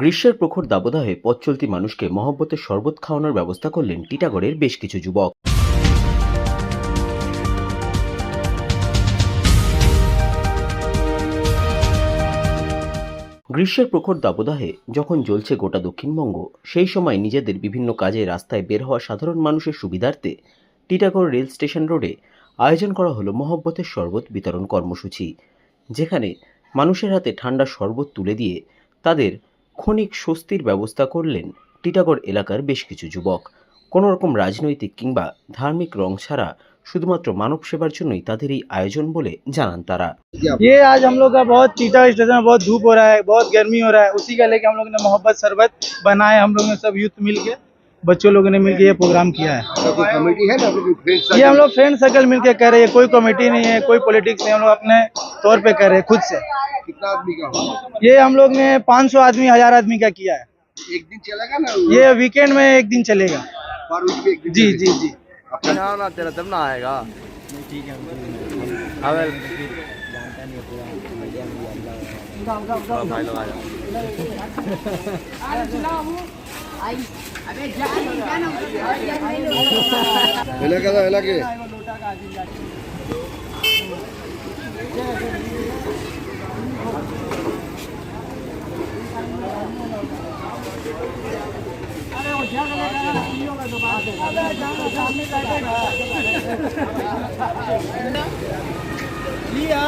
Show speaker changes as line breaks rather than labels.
গ্রীষ্মের প্রখর দাবদাহে পথ চলতি মানুষকে মহব্বতের শরবত খাওয়ানোর ব্যবস্থা করলেন টিটাগড়ের বেশ কিছু যুবক। গ্রীষ্মের প্রখর দাবদাহে যখন জ্বলছে গোটা দক্ষিণবঙ্গ, সেই সময় নিজেদের বিভিন্ন কাজে রাস্তায় বের হওয়া সাধারণ মানুষের সুবিধার্থে টিটাগড় রেল স্টেশন রোডে আয়োজন করা হলো মহব্বতের শরবত বিতরণ কর্মসূচি, যেখানে মানুষের হাতে ঠান্ডা শরবত তুলে দিয়ে তাদের ক্ষণিক স্বস্তির ব্যবস্থা করলেন টিটাগড় এলাকার বেশ কিছু যুবক। কোনো রকম রাজনৈতিক কিংবা ধার্মিক রং ছাড়া শুধুমাত্র মানব সেবার জন্যই তাদের এই আয়োজন বলে জানান তারা।
ये आज हम लोग का बहुत टीटा स्टेशन में बहुत धूप हो रहा है, बहुत गर्मी हो रहा है, उसी का लेके हम लोग ने मोहब्बत शरबत बनाए। हम लोग ने सब यूथ मिलके, बच्चों लोगों ने मिलके ये प्रोग्राम किया है।
कोई कमेटी है ना?
ये हम लोग फ्रेंड सर्कल मिलके कर रहे हैं, कोई कमेटी नहीं है, कोई पॉलिटिक्स नहीं, हम लोग अपने तौर पे कर रहे हैं खुद से।
कितना आदमी का होगा?
ये हम लोग ने 500 आदमी 1000 आदमी का किया है।
एक दिन चलेगा ना?
ये वीकेंड में एक दिन चलेगा।
पर वीक में एक दिन
जी
चलेगा।
जी जी
ना तेरा तब ना आएगा।
ठीक है।
भाई लोग आ जाओ।
এলাকে
लिया